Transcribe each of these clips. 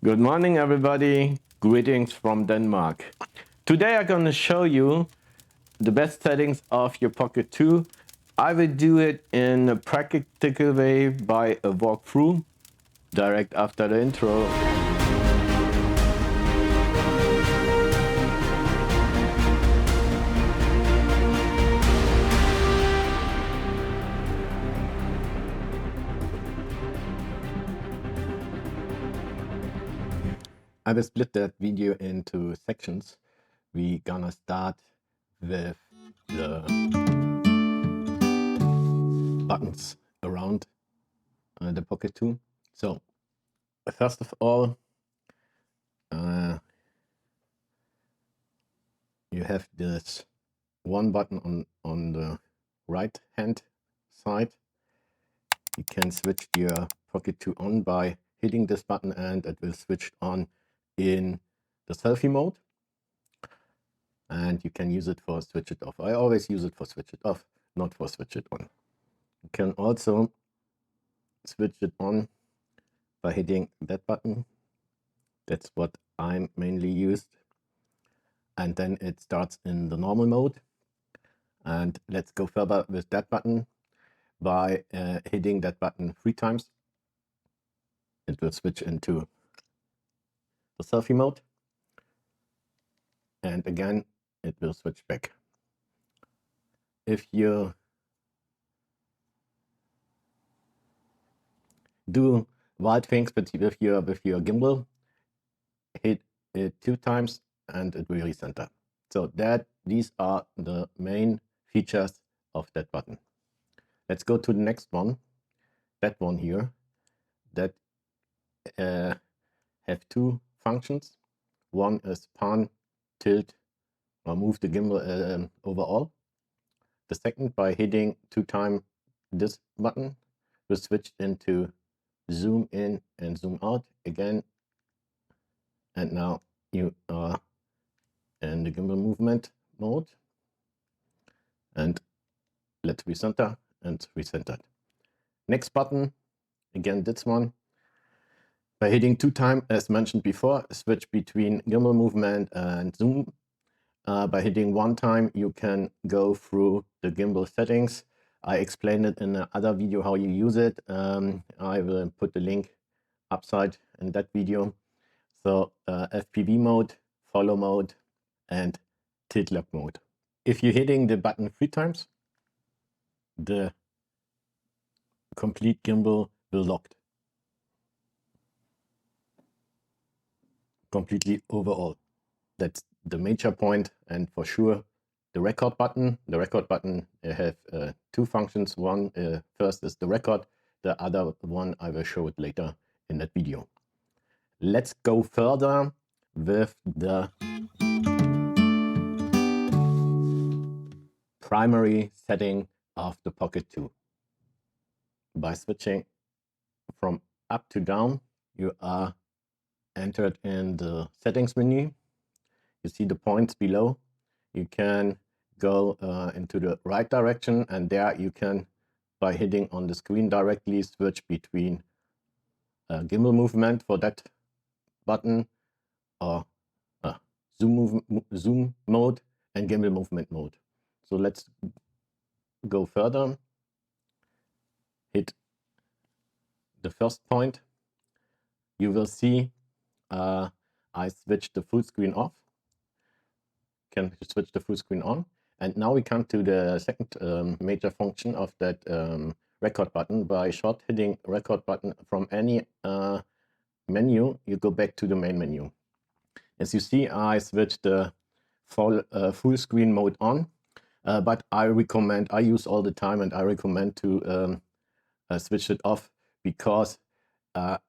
Good morning, everybody. Greetings from Denmark. Today I'm going to show you the best settings of your Pocket 2. I will do it in a practical way by a walkthrough direct after the intro. I will split that video into sections. We're gonna start with the buttons around the Pocket 2. So, first of all, you have this one button on the right hand side. You can switch your Pocket 2 on by hitting this button, and it will switch on in the selfie mode. And you can use it for switch it off. I always use it for switch it off, not for switch it on. You can also switch it on by hitting that button. That's what I mainly used. And then it starts in the normal mode. And let's go further with that button by hitting that button 3 times. It will switch into the selfie mode. And again, it will switch back. If you do wild things with your gimbal, hit it 2 times and it will recenter. So these are the main features of that button. Let's go to the next one. That one here, that have 2 functions. One is pan, tilt, or move the gimbal overall. The second, by hitting 2 times this button, will switch into zoom in and zoom out again. And now you are in the gimbal movement mode. And let's recenter and recenter. Next button, again this one. By hitting 2 times, as mentioned before, switch between gimbal movement and zoom. By hitting 1 time, you can go through the gimbal settings. I explained it in another video how you use it. I will put the link upside in that video. So FPV mode, follow mode, and tilt lock mode. If you're hitting the button 3 times, the complete gimbal will locked. Completely overall. That's the major point, and for sure the record button. The record button have 2 functions. One first is the record, the other one I will show it later in that video. Let's go further with the primary setting of the Pocket 2. By switching from up to down, you are entered in the settings menu. You see the points below. You can go into the right direction, and there you can, by hitting on the screen directly, switch between gimbal movement for that button, or zoom mode and gimbal movement mode. So let's go further. Hit the first point. You will see I switched the full screen off. Can switch the full screen on. And now we come to the second major function of that record button. By short hitting record button from any menu, you go back to the main menu. As you see, I switched the full screen mode on, but I use all the time, and I recommend to switch it off, because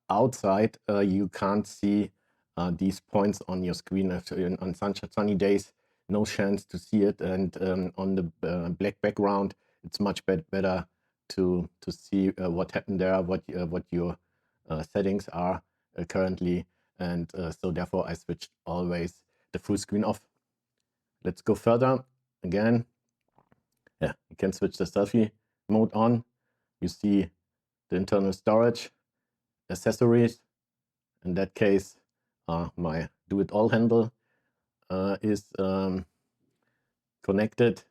outside you can't see these points on your screen. On sunny days, no chance to see it, and on the black background, it's much better to see what happened there, what your settings are currently, and so therefore I switched always the full screen off. Let's go further. Again, yeah, you can switch the selfie mode on. You see the internal storage, accessories. In that case, my do-it-all handle is connected,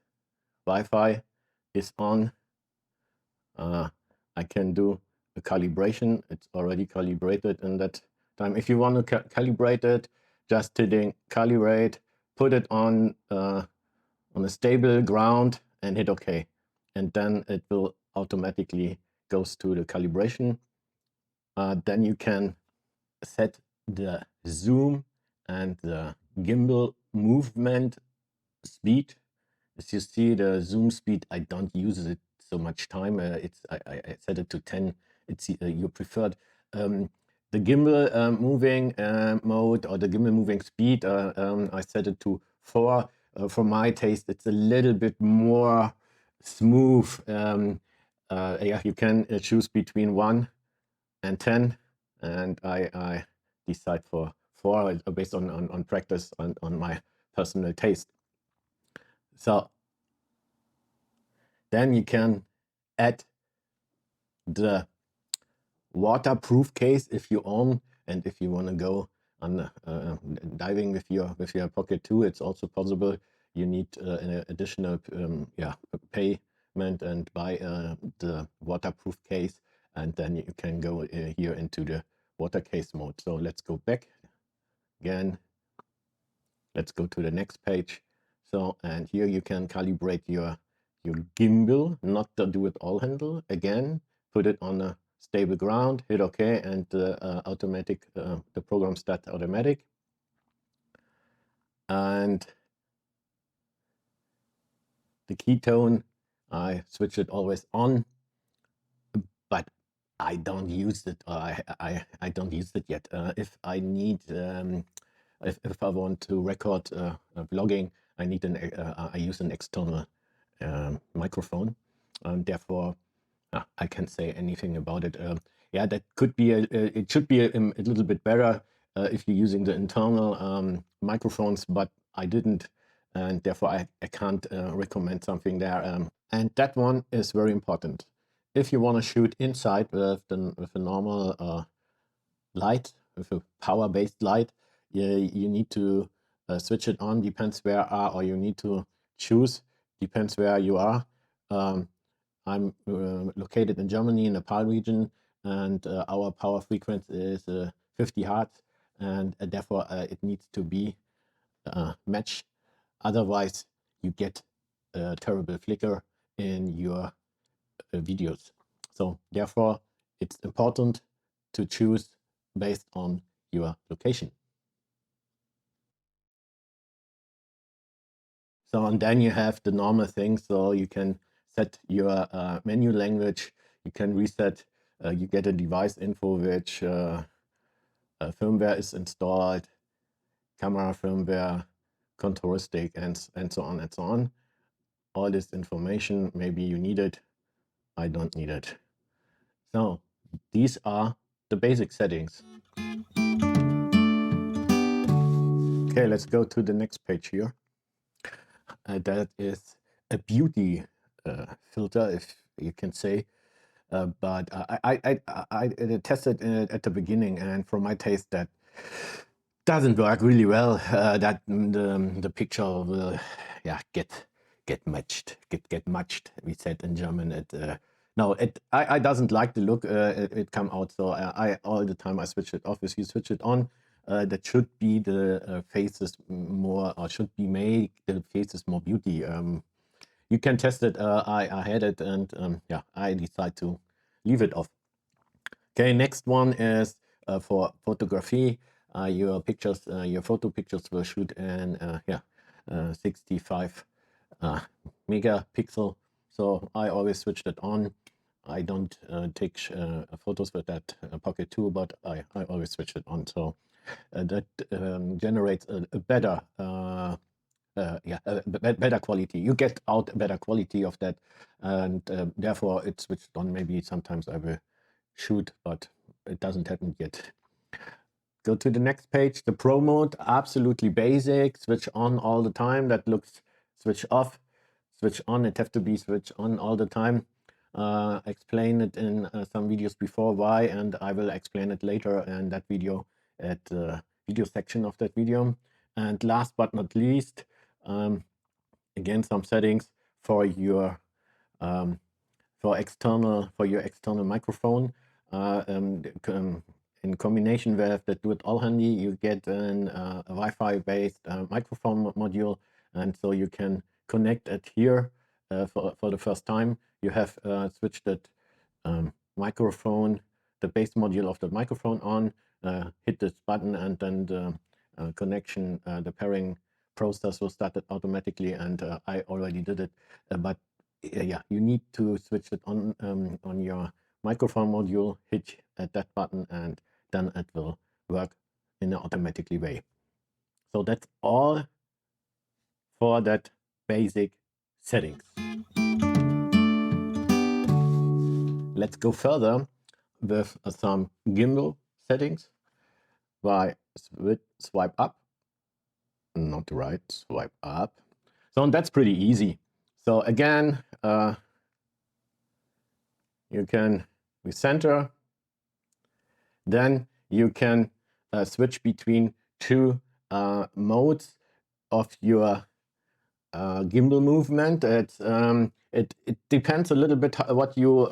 Wi-Fi is on. I can do a calibration. It's already calibrated in that time. If you want to calibrate it, just hitting calibrate, put it on a stable ground and hit OK. And then it will automatically goes to the calibration. Then you can set the zoom and the gimbal movement speed. As you see, the zoom speed, I don't use it so much time. I set it to 10. It's your preferred. The gimbal moving mode or the gimbal moving speed, I set it to 4. For my taste, it's a little bit more smooth. Yeah, you can choose between 1 and 10, and I decide for 4 based on practice and on my personal taste. So then you can add the waterproof case if you own, and if you want to go on diving with your Pocket 2, it's also possible. You need an additional payment and buy the waterproof case, and then you can go here into the water case mode. So let's go back again. Let's go to the next page. So, and here you can calibrate your gimbal, not the do-it-all handle. Again, put it on a stable ground, hit OK, and the program starts automatic. And the ketone, I switch it always on, but I don't use it. I don't use it yet. If I need, if I want to record vlogging, I use an external microphone, and therefore I can't say anything about it. Yeah, that could be it should be a little bit better if you're using the internal microphones, but I didn't, and therefore I can't recommend something there. And that one is very important. If you want to shoot inside with a normal light, with a power-based light, you need to switch it on. Depends where or you need to choose. Depends where you are. I'm located in Germany, in the PAL region, and our power frequency is 50 Hertz, and therefore it needs to be matched. Otherwise, you get a terrible flicker in your videos. So therefore, it's important to choose based on your location. So, and then you have the normal things. So you can set your menu language, you can reset, you get a device info, which firmware is installed, camera firmware, control stick, and so on and so on. All this information, maybe you need it, I don't need it. So these are the basic settings. Okay, let's go to the next page here. That is a beauty filter, if you can say. But I tested it at the beginning, and for my taste, that doesn't work really well. That the picture will, yeah, get matched. We said in German. I doesn't like the look it come out. So I all the time I switch it off. If you switch it on, that should be the faces more, or should be make the faces more beauty. You can test it. I had it, and yeah, I decide to leave it off. Okay, next one is for photography. Your pictures, your photo pictures will shoot in 65 megapixel. So I always switch that on. I don't take photos with that Pocket 2, but I always switch it on. So that generates a better better quality. You get out better quality of that, and therefore it's switched on. Maybe sometimes I will shoot, but it doesn't happen yet. Go to the next page. The Pro mode, absolutely basic. Switch on all the time. That looks switch off, switch on. It have to be switch on all the time. Explain it in some videos before why, and I will explain it later in that video at video section of that video. And last but not least, again, some settings for your external microphone. In combination with the Do It All Handy, you get a Wi-Fi based microphone module, and so you can connect it here for the first time. You have switched it microphone, the base module of the microphone on, hit this button, and then the connection, the pairing process will start it automatically, and I already did it, but yeah, you need to switch it on your microphone module, hit at that button, and then it will work in an automatically way. So that's all for that basic settings. Let's go further with some gimbal settings by swipe up, not right, swipe up. So that's pretty easy. So again, you can recenter. Then you can switch between two modes of your gimbal movement. It depends a little bit what you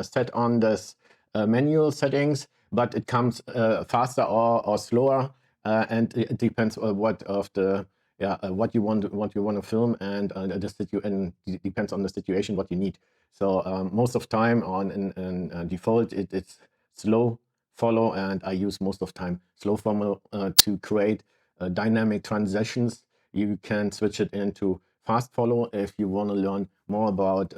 set on this manual settings, but it comes faster or slower, and it depends on what you want to film, and it depends on the situation what you need. So most of time in default it's slow follow, and I use most of time slow follow to create dynamic transitions. You can switch it into fast follow if you want to learn more about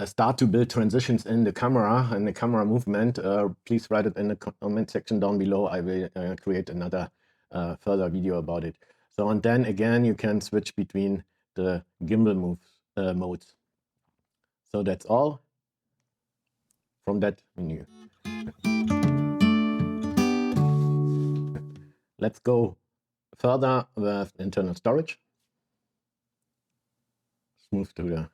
start to build transitions in the camera and the camera movement. Please write it in the comment section down below. I will create another further video about it. So, and then again you can switch between the gimbal modes. So that's all from that menu. Let's go further with internal storage. Let's move to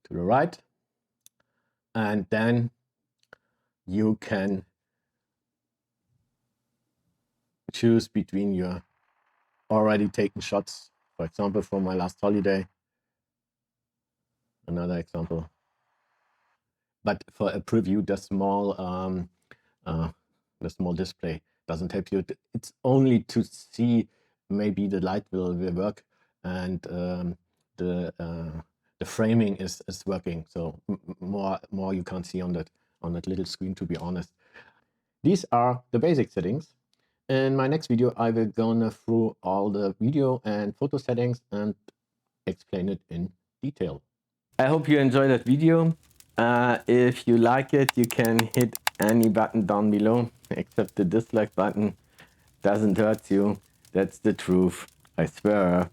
the right, and then you can choose between your already taken shots. For example, from my last holiday, another example. But for a preview, the small display doesn't help you. It's only to see maybe the light will work, and the framing is working. So more you can't see on that little screen, to be honest. These are the basic settings. In my next video, I will go through all the video and photo settings and explain it in detail. I hope you enjoyed that video. If you like it, you can hit any button down below, except the dislike button. Doesn't hurt you. That's the truth, I swear.